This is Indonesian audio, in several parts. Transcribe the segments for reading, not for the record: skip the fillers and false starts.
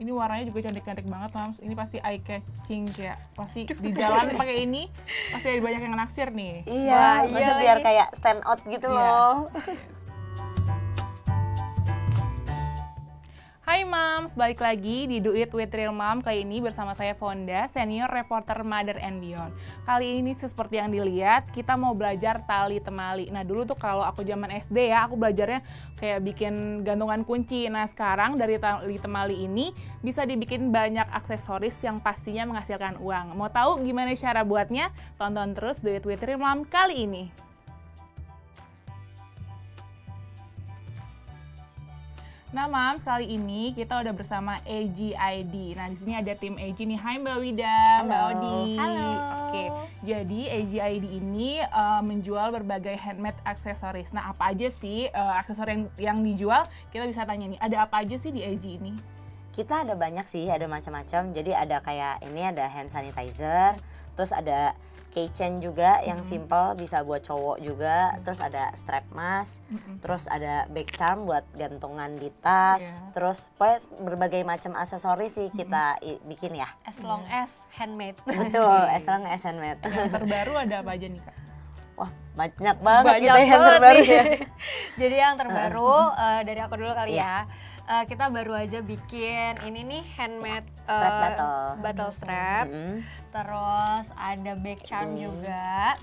Ini warnanya juga cantik-cantik banget, Mams. Ini pasti eye catching ya. Pasti di jalan pakai ini pasti ada banyak yang naksir nih. Iya, maksud biar lagi. kayak stand out gitu Iya. loh. Hai Mams, balik lagi di Do It with Real Mom. Kali ini bersama saya Fonda, senior reporter Mother and Beyond. Kali ini seperti yang dilihat, kita mau belajar tali temali. Nah dulu tuh kalau aku zaman SD ya, aku belajarnya kayak bikin gantungan kunci. Nah sekarang dari tali temali ini bisa dibikin banyak aksesoris yang pastinya menghasilkan uang. Mau tahu gimana cara buatnya? Tonton terus Do It with Real Mom kali ini. Nah, Mams, kali ini kita udah bersama AGID. Nah, di sini ada tim AG nih. Hai Mbak Wida, Mbak Odi. Halo. Oke, jadi AGID ini menjual berbagai handmade aksesoris. Nah, apa aja sih aksesoris yang dijual? Kita bisa tanya nih, ada apa aja sih di AG ini? Kita ada banyak sih, ada macam-macam. Jadi ada kayak ini ada hand sanitizer, terus ada keychain juga yang simple bisa buat cowok juga, terus ada strap mask, terus ada bag charm buat gantungan di tas, terus pokoknya berbagai macam aksesoris sih kita bikin ya. As long as handmade. Betul, as long as handmade. Yang terbaru ada apa aja nih, Kak? Wah, banyak banget Banyak kita yang banget terbaru nih. ya. Jadi yang terbaru dari aku dulu kali ya. Kita baru aja bikin ini nih handmade Strap battle strap. Terus ada bag charm juga.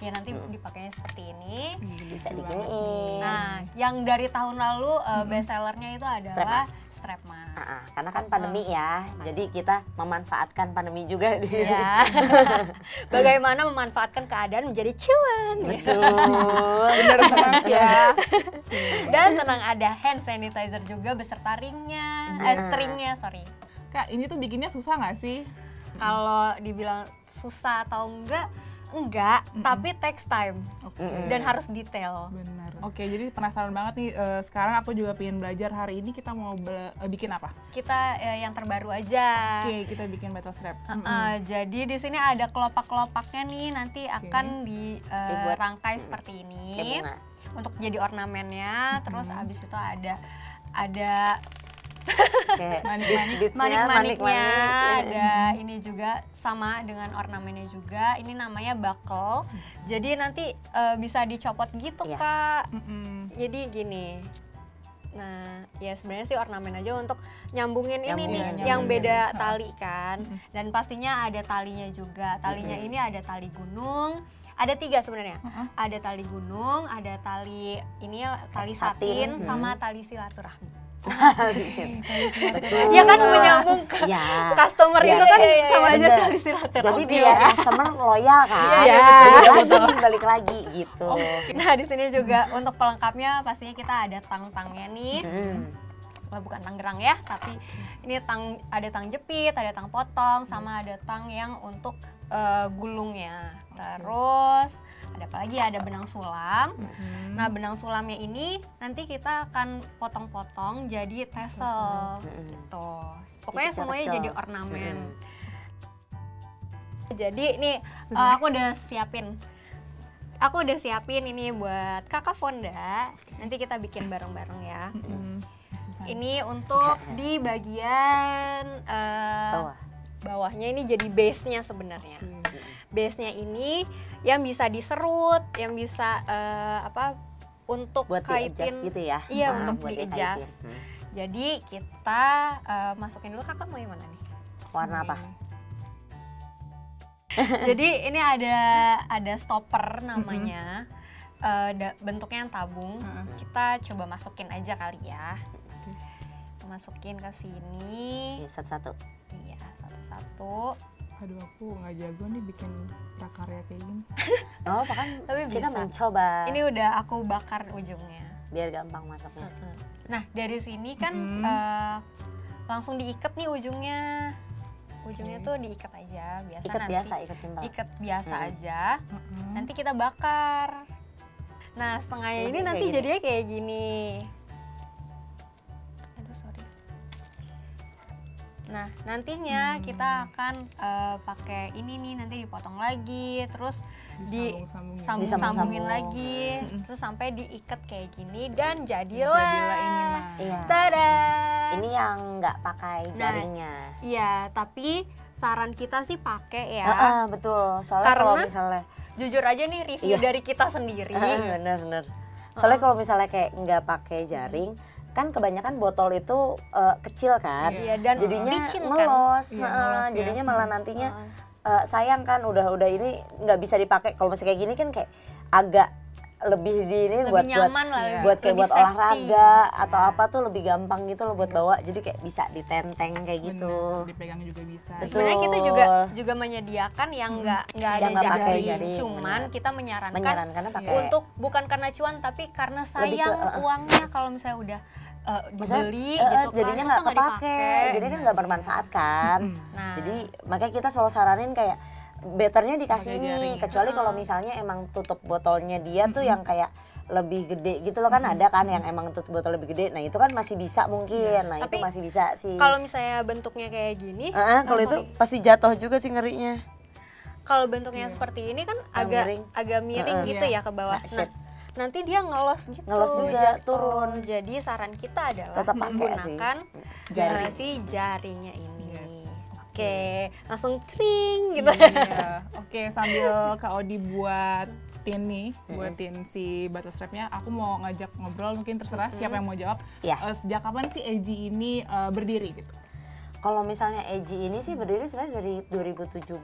Ya nanti dipakainya seperti ini. Bisa diginiin. Nah, yang dari tahun lalu best sellernya itu adalah strap mask. Karena kan pandemi ya, jadi kita memanfaatkan pandemi juga di sini. Ya. Bagaimana memanfaatkan keadaan menjadi cuan. Betul. Bener banget ya. Dan tenang ada hand sanitizer juga beserta ringnya, stringnya, sorry. Kak, ini tuh bikinnya susah nggak sih? Kalau dibilang susah atau enggak, tapi takes time dan harus detail. Benar. Oke, jadi penasaran banget nih. Sekarang aku juga pengen belajar. Hari ini kita mau bikin apa? Kita yang terbaru aja. Oke, kita bikin battle strap. Jadi di sini ada kelopak-kelopaknya nih, nanti akan dirangkai seperti ini Kayak bunga. untuk jadi ornamennya. Terus abis itu ada Kayak Manik-manik. manik-maniknya, ada ini juga sama dengan ornamennya juga. Ini namanya buckle. Jadi nanti bisa dicopot gitu, Kak. Jadi gini. Nah, ya sebenarnya sih ornamen aja untuk nyambungin ini nih yang beda tali kan. Dan pastinya ada talinya juga. Talinya ini ada tali gunung. Ada 3 sebenarnya. Ada tali gunung, ada tali ini tali satin sama tali silaturahmi. Ya kan menyambung ke customer itu kan sama aja tali silaturahmi. Jadi biar customer loyal kan. Iya. Balik lagi gitu. Nah di sini juga untuk pelengkapnya pastinya kita ada tang-tangnya nih. Bukan tang gerang ya, tapi ini ada tang jepit, ada tang potong, sama ada tang yang untuk gulungnya. Terus ada apa lagi? Ada benang sulam. Nah benang sulamnya ini nanti kita akan potong-potong jadi tassel gitu. Pokoknya semuanya jadi ornamen. Jadi nih aku udah siapin ini buat Kakak Fonda. Nanti kita bikin bareng-bareng ya. Ini untuk di bagian bawahnya ini jadi base-nya sebenarnya. Base-nya ini yang bisa diserut, yang bisa untuk buat kaitin gitu ya. Iya, untuk di-adjust. Jadi kita masukin dulu. Kakak mau yang mana nih? Warna apa? Jadi ini ada stopper namanya. Bentuknya yang tabung. Kita coba masukin aja kali ya. Masukin ke sini. Satu-satu. Iya, satu-satu. Aduh, aku nggak jago nih bikin prakarya kayak gini. Oh, kan tapi kita bisa. mencoba. Ini udah aku bakar ujungnya. Biar gampang masuknya. Nah, dari sini kan langsung diikat nih ujungnya. Ujungnya tuh diikat aja, biasa Ikat nanti. biasa, ikat simpel. Ikat biasa aja. Nanti kita bakar. Nah, setengahnya ini nanti jadinya kayak gini. Nah, nantinya kita akan pakai ini nih, nanti dipotong lagi, terus disambung-sambungin lagi, terus sampai diikat kayak gini dan jadilah ini mah. Iya. Tada! Ini yang nggak pakai jaringnya. Iya, tapi saran kita sih pakai ya. Betul. Soalnya Karena kalau misalnya jujur aja nih review dari kita sendiri. bener. Soalnya kalau misalnya kayak nggak pakai jaring, kan kebanyakan botol itu kecil kan, dan jadinya licin melos, kan? jadinya malah nantinya sayang kan, udah ini nggak bisa dipakai. Kalau masih kayak gini kan kayak agak lebih buat nyaman lah, buat kayak buat safety. olahraga atau apa tuh lebih gampang gitu loh buat bawa, jadi kayak bisa ditenteng kayak gitu. Dipegang juga bisa. Sebenarnya kita juga menyediakan yang nggak ada jaring, cuman kita menyarankan untuk bukan karena cuan tapi karena sayang uangnya kalau misalnya udah dibeli gitu kan, jadinya nggak kepake, jadi kan nggak bermanfaat kan. Jadi makanya kita selalu saranin kayak betternya dikasih ini, kecuali kalau misalnya emang tutup botolnya dia tuh yang kayak lebih gede gitu loh, kan ada kan yang emang tutup botol lebih gede, nah itu kan masih bisa mungkin, nah tapi itu masih bisa sih. Kalau misalnya bentuknya kayak gini, kalau itu pasti jatuh juga sih ngerinya. Kalau bentuknya seperti ini kan agak miring gitu ya ke bawah. Nah, nanti dia ngelos gitu, juga turun. Jadi saran kita adalah tetap menggunakan si jaringnya ini. Oke, langsung tring gitu. Oke, sambil Kak Odi buatin nih, buatin si bottle strapnya, aku mau ngajak ngobrol, mungkin terserah siapa yang mau jawab. Sejak kapan sih AG ini berdiri gitu? Kalau misalnya AG ini sih berdiri sebenarnya dari 2016,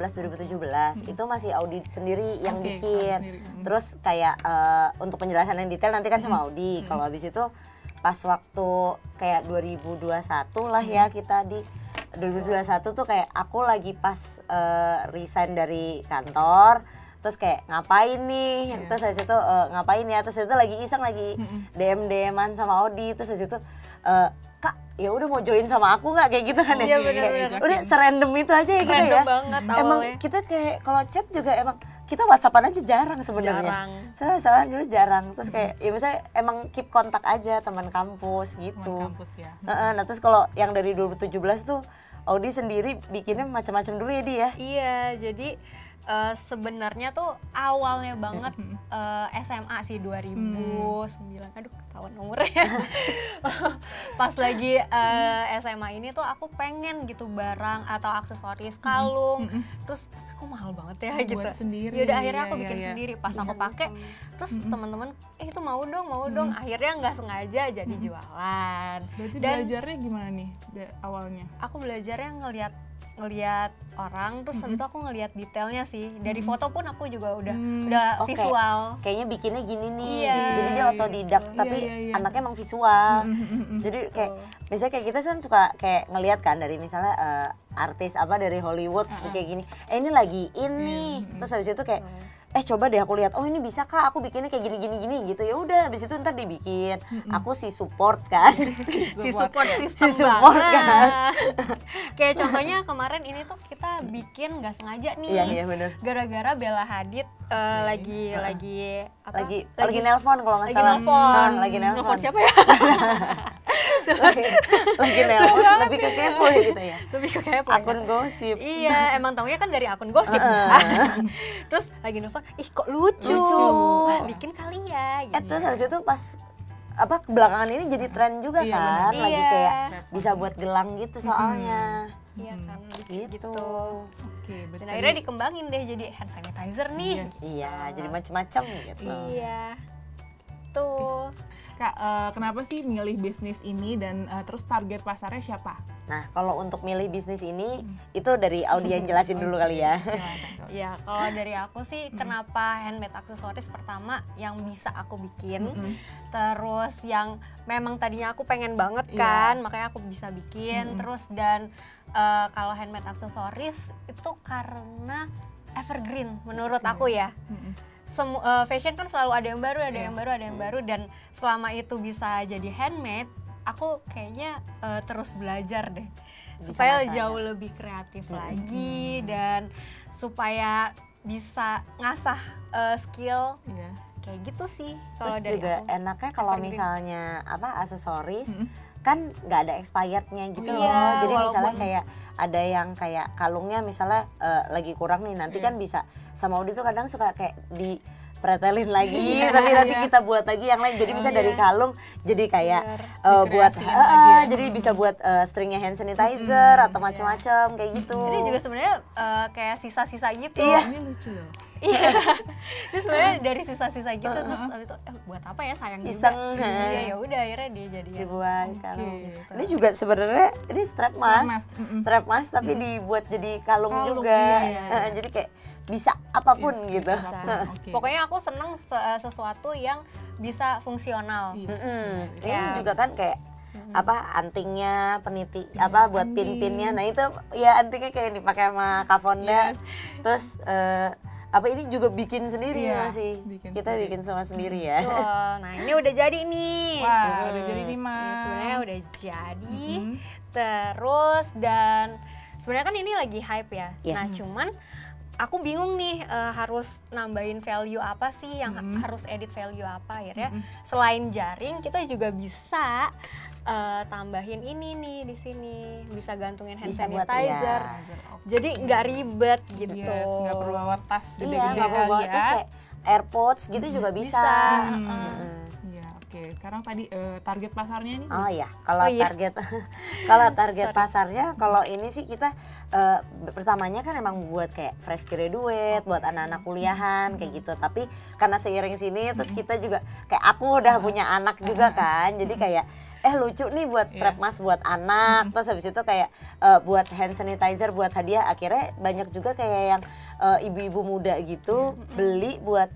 2017 itu masih Audi sendiri yang bikin. Terus kayak untuk penjelasan yang detail nanti kan sama Audi. Kalau habis itu pas waktu kayak 2021 lah ya, kita di 2021 tuh kayak aku lagi pas resign dari kantor, terus kayak ngapain nih, terus habis itu ngapain ya, terus itu lagi iseng lagi DM-an sama Audi, terus habis itu Kak, ya udah mau join sama aku nggak, kayak gitu kan ya? Bener. Udah serandom itu aja ya gitu ya. Banget emang kita kayak kalau chat juga emang kita WhatsAppan aja jarang sebenarnya. Soalnya dulu jarang. Terus kayak ya misalnya emang keep kontak aja teman kampus gitu. Teman kampus ya. Nah terus kalau yang dari 2017 tuh Audi sendiri bikinnya macam-macam dulu ya dia. Iya, jadi sebenarnya tuh awalnya banget SMA sih 2009. Aduh, ketahuan umurnya. Pas lagi SMA ini tuh aku pengen gitu barang atau aksesoris, kalung. Terus aku mahal banget ya gitu. Buat sendiri. Ya udah akhirnya aku bikin sendiri. Pas aku pakai, terus teman-teman itu mau dong. Akhirnya nggak sengaja jadi jualan. Berarti belajarnya gimana nih awalnya? Aku belajarnya ngelihat orang, terus habis itu aku ngelihat detailnya sih. Dari foto pun aku juga udah visual. Kayaknya bikinnya gini nih. Iya. Jadi dia otodidak tapi anaknya emang visual. Jadi kayak biasanya kayak kita kan suka kayak ngelihat kan dari misalnya artis apa dari Hollywood kayak gini. Ini lagi ini. Terus habis itu kayak coba deh aku lihat, oh ini bisa Kak, aku bikinnya kayak gini gitu. Ya udah, habis itu ntar dibikin. Aku si support kan. si support kan. Kayak contohnya kemarin ini tuh kita bikin nggak sengaja nih. Iya benar. Gara-gara Bella Hadid lagi nelpon kalau nggak salah. Lagi nelpon. Nelpon siapa ya? lagi nelpon lebih ke kepo gitu ya. Lebih ke kepo. Akun gosip. Iya, emang taunya kan dari akun gosip. Terus lagi nelfon, ih kok lucu. Bikin kali ya. Terus habis itu pas belakangan ini jadi tren juga kan, lagi kayak bisa buat gelang gitu soalnya. Iya kan, gitu. Oke, dan akhirnya dikembangin deh jadi hand sanitizer nih. Iya, jadi macam-macam gitu. Iya. Tuh. Kak, kenapa sih milih bisnis ini dan terus target pasarnya siapa? Nah, kalau untuk milih bisnis ini itu dari Audi yang jelasin dulu kali ya. Ya, kalau dari aku sih kenapa handmade aksesoris, pertama yang bisa aku bikin, terus yang memang tadinya aku pengen banget kan, makanya aku bisa bikin, terus dan kalau handmade aksesoris itu karena evergreen menurut aku ya. Fashion kan selalu ada yang baru, dan selama itu bisa jadi handmade, aku kayaknya terus belajar deh supaya jauh lebih kreatif lagi dan supaya bisa ngasah skill kayak gitu sih. Kalau dari juga aku enaknya kalau misalnya aksesoris kan nggak ada expirednya gitu Iya, loh. Jadi walaupun- misalnya kayak ada yang kayak kalungnya misalnya lagi kurang nih, nanti kan bisa sama Audi tuh kadang suka kayak di pretelin lagi, tapi nanti kita buat lagi yang lain. Jadi bisa dari kalung jadi kayak buat Dikreasiin lagi ya. jadi bisa buat stringnya hand sanitizer atau macam-macam kayak gitu. Ini juga sebenarnya kayak sisa-sisa gitu. Ini lucu loh. Iya. Terus sebenarnya dari sisa-sisa gitu terus abis itu buat apa ya, sayang Iseng. juga. Iya, ya udah akhirnya dia jadiin. Dibuat kalung. Gitu. Ini juga sebenarnya ini strap mas, strap mas tapi dibuat jadi kalung Kalung, juga. iya. Jadi kayak bisa apapun gitu. Bisa. Oke. Pokoknya aku seneng sesuatu yang bisa fungsional. Iya. Ini Ya. juga kan kayak apa antingnya, peniti apa buat pin-pinnya. Nah itu ya antingnya kayak dipakai sama Kak Fonda. Yes. Terus apa ini juga bikin sendiri Iya, masih. bikin Kita sendiri. bikin semua sendiri ya. Betul. Nah ini udah jadi nih. Wah, udah jadi nih Ini mas. sebenarnya udah jadi. Terus dan sebenarnya kan ini lagi hype ya. Yes. Nah cuman aku bingung nih harus nambahin value apa sih yang harus edit value apa akhirnya. Selain jaring kita juga bisa tambahin ini nih di sini, bisa gantungin hand Bisa buat, sanitizer. iya. Jadi nggak ribet gitu. Yes, nggak perlu bawa tas Iya, gede-gede nggak perlu kali bawa ya. terus kayak AirPods gitu juga bisa. Iya, oke. Sekarang tadi target pasarnya nih. Oh iya, kalau Oh iya. target kalau target pasarnya, kalau ini sih kita pertamanya kan emang buat kayak fresh graduate, buat anak-anak kuliahan kayak gitu. Tapi karena seiring sini terus kita juga kayak aku udah punya anak juga kan, jadi kayak lucu nih buat strap mas buat anak, terus habis itu kayak buat hand sanitizer buat hadiah. Akhirnya banyak juga kayak yang ibu-ibu muda gitu beli buat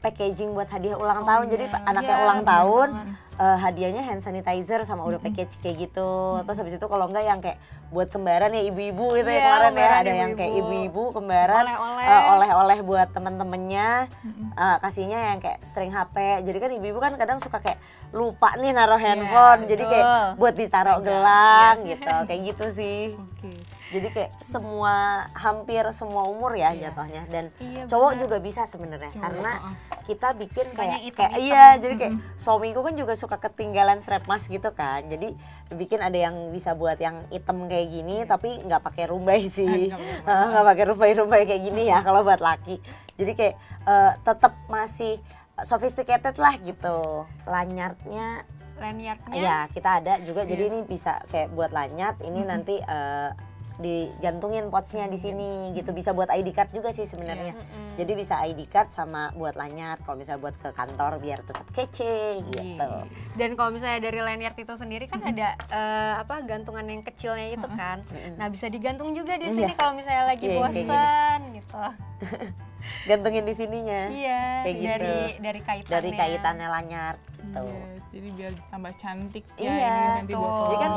packaging buat hadiah ulang tahun. Jadi anaknya Iya, ulang bener tahun banget. hadiahnya hand sanitizer sama udah package kayak gitu. Terus habis itu kalau enggak yang kayak buat kembaran ya ibu-ibu gitu ya Iya, kemarin ya, kembaran ada yang kayak ibu-ibu. ibu-ibu kembaran Oleh-oleh. oleh-oleh buat temen-temennya, kasihnya yang kayak string HP. Jadi kan ibu-ibu kan kadang suka kayak lupa nih naruh handphone, jadi kayak betul. buat ditaruh gelang gitu, kayak gitu sih. Oke. Jadi kayak hampir semua umur ya jatuhnya, dan Iya, cowok benar. juga bisa sebenarnya karena kita bikin Bukannya kayak hitam-hitam. iya, jadi kayak suamiku kan juga suka ketinggalan strap mas gitu kan, jadi bikin ada yang bisa buat yang hitam kayak gini tapi nggak pakai rumbai sih, nggak pakai rumbai kayak gini ya kalau buat laki. Jadi kayak tetap masih sophisticated lah gitu. Lanyardnya Lanyardnya ya kita ada juga, jadi ini bisa kayak buat lanyard ini nanti digantungin pouchnya di sini gitu, bisa buat ID card juga sih sebenarnya. Jadi bisa ID card sama buat lanyard kalau misalnya buat ke kantor biar tetap kece gitu. dan kalau misalnya dari lanyard itu sendiri kan ada apa gantungan yang kecilnya itu kan. Nah, bisa digantung juga di sini kalau misalnya lagi Iya, kayak bosan gitu. Gantungin di sininya. Iya, Kayak gitu. dari kaitannya. Dari kaitannya lanyard gitu. Yes, jadi biar tambah cantik Iya, ya ini nanti Betul. botolnya. Jadi kan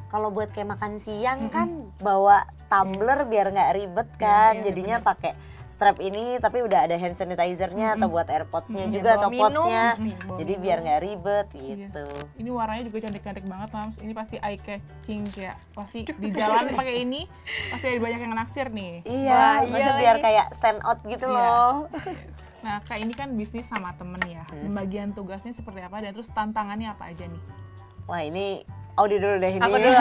kalau buat kayak makan siang kan bawa tumbler biar nggak ribet kan, Iya, jadinya pakai strap ini tapi udah ada hand sanitizer-nya atau buat AirPods-nya juga Bawa atau minum. pouch-nya. Bawa Jadi minum. biar nggak ribet Iya. gitu. Ini warnanya juga cantik-cantik banget, Mams. Ini pasti eye catching kayak pasti di jalan pakai ini pasti ada banyak yang naksir nih. Iya, Wah, iya maksud biar lagi. kayak stand out gitu Iya. loh. Nah, Kak ini kan bisnis sama temen ya. Pembagian tugasnya seperti apa dan terus tantangannya apa aja nih? Wah, ini Audi dulu deh ini. Aku dulu.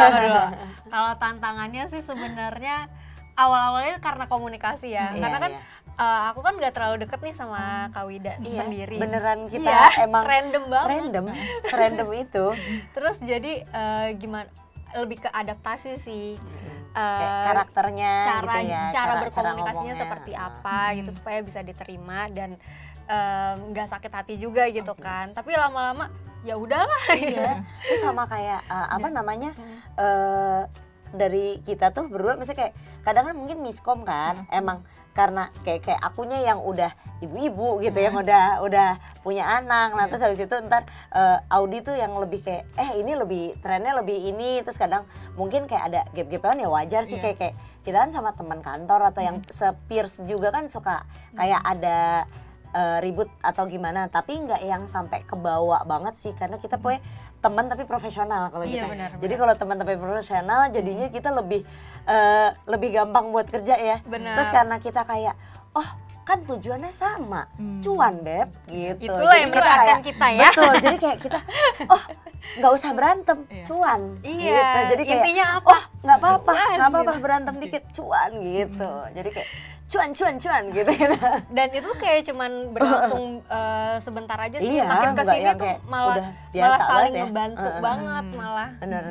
Kalau tantangannya sih sebenarnya awal-awalnya karena komunikasi ya. Iya, Karena kan iya. Aku kan nggak terlalu deket nih sama Kak Wida Iya, sendiri. beneran kita Iya, emang random banget. Random, serandom itu. Terus jadi gimana? Lebih ke adaptasi sih. Kayak karakternya cara gitu ya. cara berkomunikasinya ngomongnya. seperti apa gitu supaya bisa diterima dan nggak sakit hati juga gitu kan. Tapi lama-lama ya udahlah. Iya. Terus sama kayak apa namanya? Dari kita tuh berdua misalnya kayak kadang kan mungkin miskom kan. Emang karena kayak akunya yang udah ibu-ibu gitu yang udah punya anak. Nah, terus habis itu ntar Audi tuh yang lebih kayak ini lebih trennya lebih ini, terus kadang mungkin kayak ada gap-gapan ya wajar sih kayak kita kan sama teman kantor atau yang se-peers juga kan suka kayak ada ribut atau gimana, tapi nggak yang sampai kebawa banget sih karena kita punya teman tapi profesional kalau Iya, gitu. benar, Jadi kalau teman tapi profesional jadinya kita lebih gampang buat kerja ya. Benar. Terus karena kita kayak kan tujuannya sama, cuan Beb gitu. Itulah Jadi yang merekatkan kita ya. Betul, jadi kayak kita oh nggak usah berantem, cuan. Iya, gitu. Jadi kayak intinya apa? oh nggak apa-apa, Cuan, nggak apa-apa gitu. berantem dikit, cuan gitu. Jadi kayak cuan gitu. Dan itu kayak cuman berlangsung sebentar aja sih, Iya, makin nggak kesini yang tuh kayak malah udah biasa malah saling banget ya. ngebantu banget malah. Benar.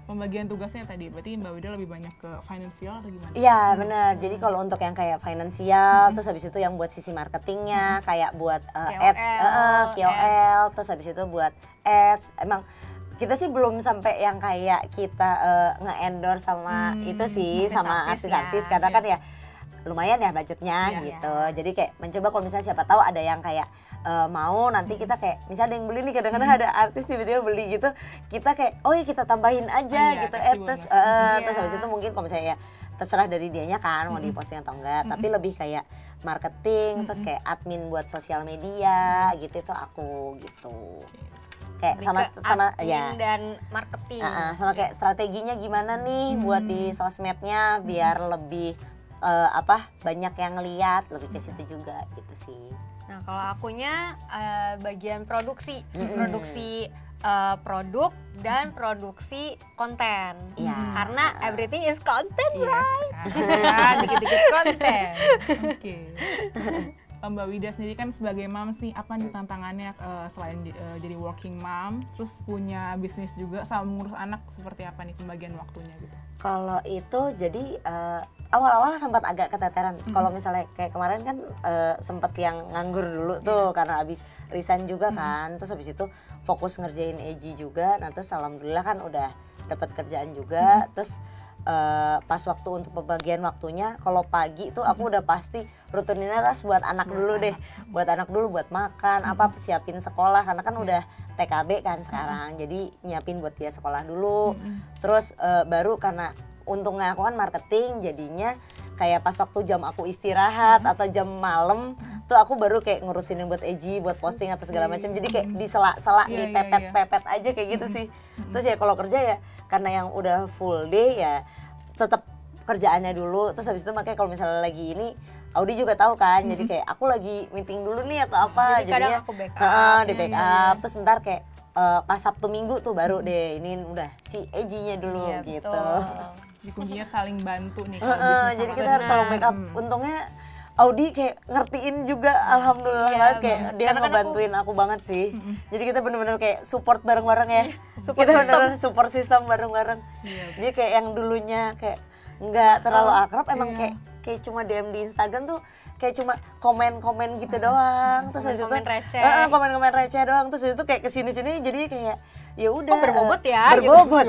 Pembagian tugasnya tadi, berarti Mbak Wida lebih banyak ke finansial atau gimana? Iya benar. Jadi kalau untuk yang kayak finansial, terus habis itu yang buat sisi marketingnya, kayak buat ads, KOL, terus habis itu buat ads. Emang kita sih belum sampai yang kayak kita nge-endorse sama itu sih, sama artis-artis ya. karena kan ya lumayan ya budgetnya gitu. Jadi kayak mencoba kalau misalnya siapa tahu ada yang kayak mau nanti kita kayak misalnya ada yang beli nih, kadang-kadang ada artis tiba-tiba beli gitu, kita kayak oh ya kita tambahin aja gitu terus terus habis itu mungkin kalau misalnya ya terserah dari dianya kan mau diposting atau enggak, tapi lebih kayak marketing terus kayak admin buat sosial media gitu itu aku gitu. Kayak sama ya dan marketing. Sama kayak strateginya gimana nih buat di sosmednya biar lebih banyak yang ngeliat, lebih ke situ juga gitu sih. Nah kalau akunya bagian produksi produk dan produksi konten. Karena everything is content, right? Dikit-dikit konten. Oke. Mbak Wida sendiri kan sebagai moms nih, apa nih tantangannya selain jadi working mom, terus punya bisnis juga sama mengurus anak, seperti apa nih pembagian waktunya gitu? Kalau itu jadi awal-awal sempat agak keteteran. Kalau misalnya kayak kemarin kan sempat yang nganggur dulu tuh karena habis resign juga kan. Terus habis itu fokus ngerjain EJ juga. Nah terus alhamdulillah kan udah dapat kerjaan juga. Terus pas waktu untuk pembagian waktunya, kalau pagi tuh aku udah pasti rutinitas buat anak dulu deh. Buat anak dulu, buat makan, siapin sekolah karena kan udah TKB kan sekarang. Jadi nyiapin buat dia sekolah dulu. Terus baru karena untungnya aku kan marketing, jadinya kayak pas waktu jam aku istirahat atau jam malam tuh aku baru kayak ngurusin buat EJ, buat posting atau segala macam. Jadi kayak disela-sela, dipepet-pepet aja kayak gitu sih. Terus ya kalau kerja ya karena yang udah full day ya tetap kerjaannya dulu. Terus habis itu makanya kalau misalnya lagi ini Audi juga tahu kan, jadi kayak aku lagi meeting dulu nih atau apa, jadi jadinya kadang aku backup, di backup. Terus ntar kayak pas Sabtu Minggu tuh baru deh ini udah si EJ-nya dulu gitu. Jadi kuncinya saling bantu nih. Jadi kita harus selalu backup. Untungnya Audi kayak ngertiin juga, alhamdulillah banget kayak dia ngebantuin aku banget sih. Jadi kita bener-bener kayak support bareng-bareng ya. Kita bener-bener support system bareng-bareng. Jadi kayak yang dulunya kayak nggak terlalu akrab, emang kayak cuma DM di Instagram tuh kayak cuma komen-komen gitu doang. Terus habis itu komen-komen receh doang. Terus itu kayak kesini-sini jadi kayak ya udah berbobot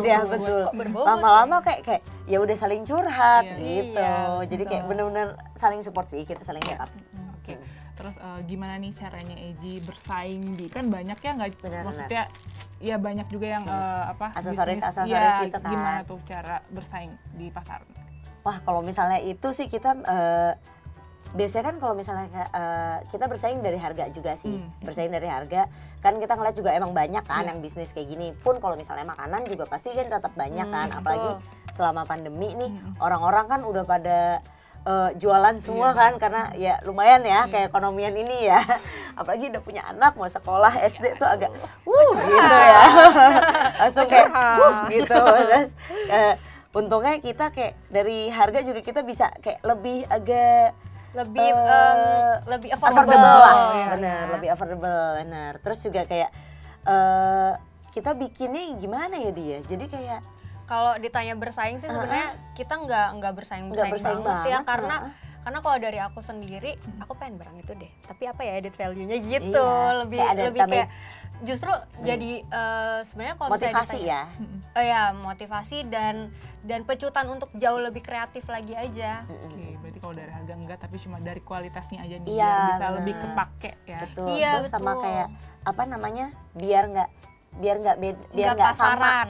ya betul. Lama-lama kayak ya udah saling curhat gitu. Jadi kayak bener-bener saling support sih, kita saling backup. Oke. Terus gimana nih caranya EJ bersaing di, kan banyak ya, nggak maksudnya ya banyak juga yang aksesoris gitu kan. Gimana tuh cara bersaing di pasar? Wah kalau misalnya itu sih kita biasanya kan kalau misalnya kita bersaing dari harga juga sih. Bersaing dari harga kan kita ngeliat juga emang banyak kan yang bisnis kayak gini. Pun kalau misalnya makanan juga pasti kan tetap banyak kan, apalagi selama pandemi nih orang-orang kan udah pada jualan semua kan, karena ya lumayan ya kayak ekonomian ini ya. Apalagi udah punya anak mau sekolah SD tuh agak gitu ya. Langsung kayak gitu. Terus untungnya kita kayak dari harga juga kita bisa kayak lebih affordable lah, bener, lebih affordable, bener. Terus juga kayak kita bikinnya gimana ya dia, jadi kayak kalau ditanya bersaing sih sebenarnya kita nggak bersaing banget ya, karena kalau dari aku sendiri aku pengen barang itu deh, tapi apa ya added value-nya gitu, lebih kayak justru jadi sebenarnya kalau motivasi ditanya, ya motivasi dan pecutan untuk jauh lebih kreatif lagi aja. Oke, berarti kalau dari harga enggak, tapi cuma dari kualitasnya aja nih, biar bisa lebih kepake ya. Betul. Terus sama kayak apa namanya, biar nggak biar nggak sama, pasaran.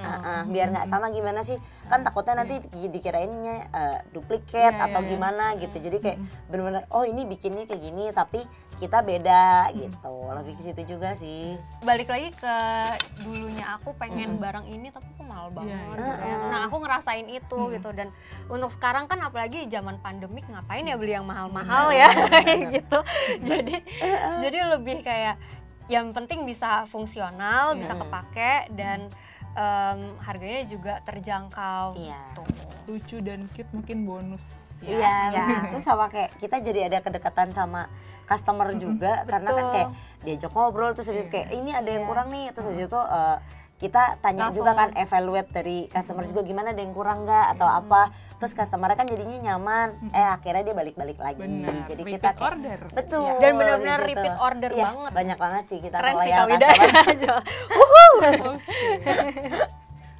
biar nggak sama gimana sih, kan takutnya nanti dikirainnya duplikat atau gimana gitu. Jadi kayak benar-benar oh ini bikinnya kayak gini tapi kita beda gitu, lebih ke situ juga sih. Balik lagi ke dulunya aku pengen barang ini tapi kok mahal banget gitu ya. Nah aku ngerasain itu gitu, dan untuk sekarang kan apalagi zaman pandemik ngapain ya beli yang mahal-mahal ya gitu. Jadi lebih kayak yang penting bisa fungsional, bisa kepake, dan harganya juga terjangkau gitu. Lucu dan cute, mungkin bonus ya. Terus sama kayak kita jadi ada kedekatan sama customer juga, karena kan kayak diajak ngobrol terus kayak ini ada yang kurang nih, terus habis itu kita tanya juga kan, evaluate dari customer juga gimana, ada yang kurang nggak atau apa, terus customer kan jadinya nyaman, akhirnya dia balik-balik lagi. Bener. Jadi Repeat kita kayak, order. betul, Dan benar-benar di situ. repeat order Iya, banget. banyak banget sih kita Keren sih loyal Kak Wida. customer.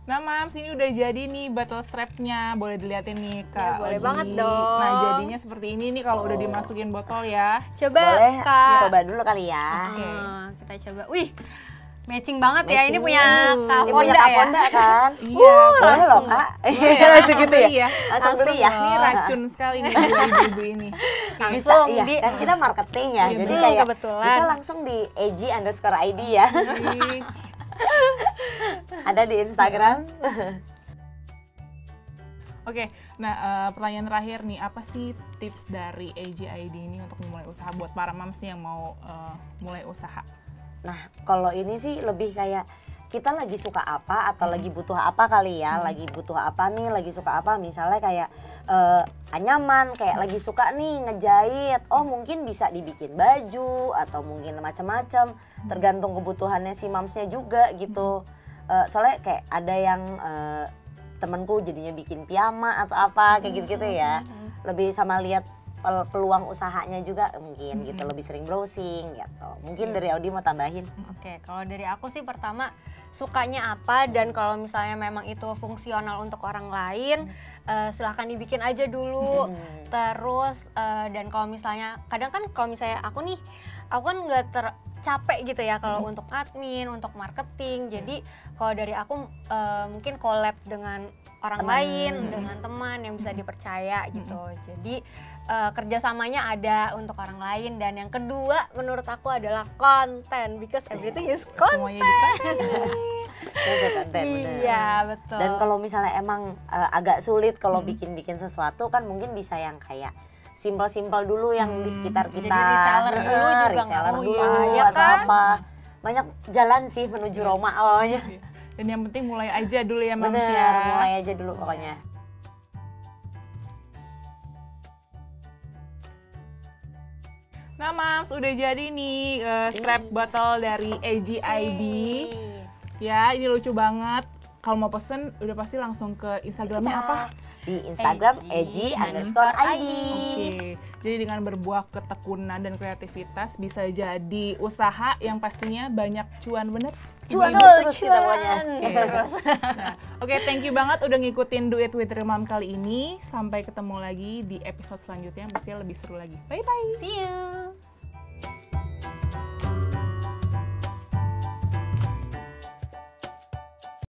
Nah Mams, ini udah jadi nih bottle strapnya, boleh diliatin nih Kak. Ya, boleh Odi. banget dong. Nah jadinya seperti ini nih kalau udah dimasukin botol ya. Coba Boleh Kak. coba dulu kali ya. Kita coba. Wih, matching banget ya. Ini Matching. punya Kak Ini punya Fonda Kak ya. Fonda kan? Iya, Boleh loh langsung. Kak. Boleh, Langsung gitu ya? iya. Langsung beli ya? Ini racun sekali nih ibu-ibu ini. Bisa, Langsung iya. di Kan kita marketing ya, jadi betul, kayak kebetulan. bisa langsung di ag_id ya. Ada di Instagram. Oke, nah pertanyaan terakhir nih, apa sih tips dari AGID ini untuk memulai usaha buat para moms nih yang mau mulai usaha? Nah, kalau ini sih lebih kayak kita lagi suka apa atau lagi butuh apa kali ya, lagi butuh apa nih, lagi suka apa, misalnya kayak anyaman, kayak lagi suka nih ngejahit, oh mungkin bisa dibikin baju atau mungkin macam-macam, tergantung kebutuhannya si mamsnya juga gitu. Soalnya kayak ada yang temenku jadinya bikin piyama atau apa kayak gitu-gitu ya, lebih sama lihat peluang usahanya juga mungkin gitu, lebih sering browsing gitu. Mungkin dari Audi mau tambahin? Oke, kalau dari aku sih pertama sukanya apa, dan kalau misalnya memang itu fungsional untuk orang lain, silahkan dibikin aja dulu. Terus dan kalau misalnya kadang kan kalau misalnya aku kan nggak capek gitu ya kalau untuk admin, untuk marketing. Jadi kalau dari aku mungkin collab dengan orang lain, dengan teman yang bisa dipercaya gitu. Jadi kerjasamanya ada untuk orang lain. Dan yang kedua menurut aku adalah konten, because everything is Semuanya content. Konten, bener. Iya betul. Dan kalau misalnya emang agak sulit kalau bikin sesuatu kan mungkin bisa yang kayak simpel-simpel dulu yang di sekitar kita. Jadi reseller dulu juga nggak reseller apa-apa, dulu ya atau kan? apa. Banyak jalan sih menuju Roma awalnya. Dan yang penting mulai aja dulu ya Mams Bener, ya. mulai aja dulu pokoknya. Nah Mams, udah jadi nih strap bottle dari AGID. Ya, ini lucu banget. Kalau mau pesen udah pasti langsung ke Instagramnya apa? Di Instagram ag_id. Oke, jadi dengan berbuah ketekunan dan kreativitas bisa jadi usaha yang pastinya banyak cuan, bener? Cuan Ibu-ibu? terus kita maunya. Terus. Oke, thank you banget udah ngikutin Do It With Real Mom kali ini. Sampai ketemu lagi di episode selanjutnya, pasti lebih seru lagi. Bye-bye! See you.